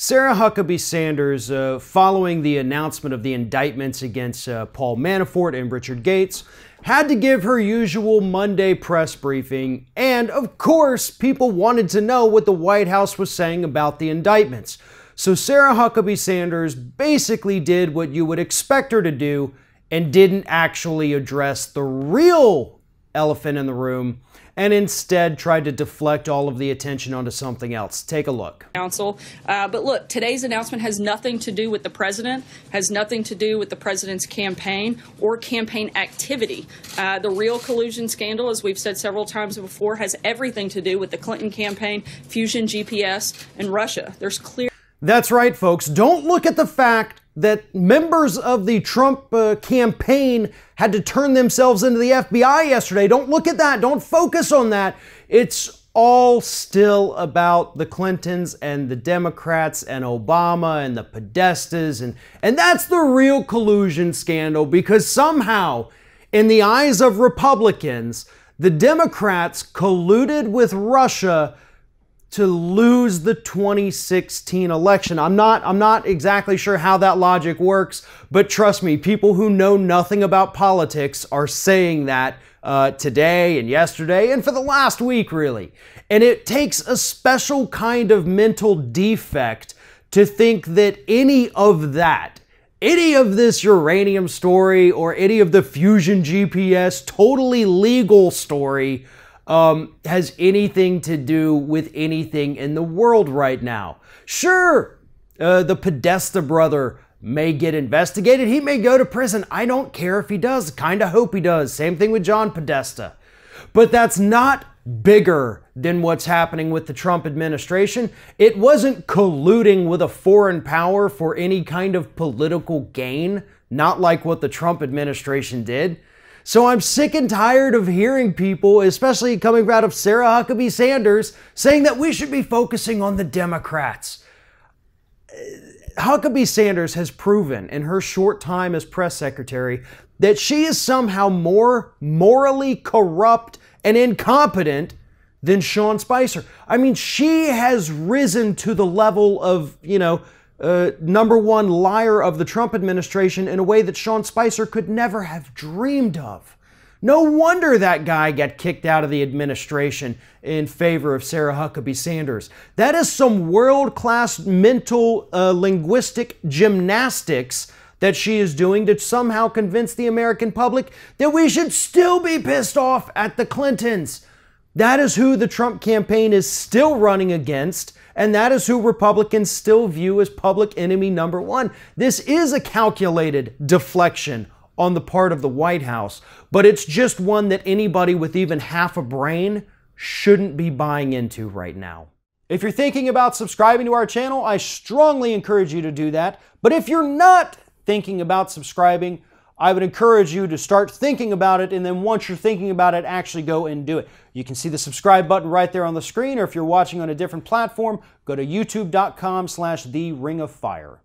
Sarah Huckabee Sanders, following the announcement of the indictments against Paul Manafort and Richard Gates, had to give her usual Monday press briefing, and of course, people wanted to know what the White House was saying about the indictments. So Sarah Huckabee Sanders basically did what you would expect her to do and didn't actually address the real elephant in the room, and instead tried to deflect all of the attention onto something else. Take a look. But look, today's announcement has nothing to do with the president, has nothing to do with the president's campaign or campaign activity. The real collusion scandal, as we've said several times before, has everything to do with the Clinton campaign, Fusion GPS, and Russia. There's clear... That's right, folks. Don't look at the fact that members of the Trump campaign had to turn themselves into the FBI yesterday. Don't look at that. Don't focus on that. It's all still about the Clintons and the Democrats and Obama and the Podestas. And that's the real collusion scandal, because somehow, in the eyes of Republicans, the Democrats colluded with Russia to lose the 2016 election. I'm not exactly sure how that logic works, but trust me, people who know nothing about politics are saying that today and yesterday and for the last week, really. And it takes a special kind of mental defect to think that any of this uranium story or any of the Fusion GPS totally legal story has anything to do with anything in the world right now. Sure, the Podesta brother may get investigated. He may go to prison. I don't care if he does. Kind of hope he does. Same thing with John Podesta. But that's not bigger than what's happening with the Trump administration. It wasn't colluding with a foreign power for any kind of political gain, not like what the Trump administration did. So I'm sick and tired of hearing people, especially coming out of Sarah Huckabee Sanders, saying that we should be focusing on the Democrats. Huckabee Sanders has proven in her short time as press secretary that she is somehow more morally corrupt and incompetent than Sean Spicer. I mean, she has risen to the level of, number one liar of the Trump administration in a way that Sean Spicer could never have dreamed of. No wonder that guy got kicked out of the administration in favor of Sarah Huckabee Sanders. That is some world-class mental linguistic gymnastics that she is doing to somehow convince the American public that we should still be pissed off at the Clintons. That is who the Trump campaign is still running against, and that is who Republicans still view as public enemy number one. This is a calculated deflection on the part of the White House, but it's just one that anybody with even half a brain shouldn't be buying into right now. If you're thinking about subscribing to our channel, I strongly encourage you to do that. But if you're not thinking about subscribing, I would encourage you to start thinking about it, and then once you're thinking about it, actually go and do it. You can see the subscribe button right there on the screen, or if you're watching on a different platform, go to youtube.com/theringoffire.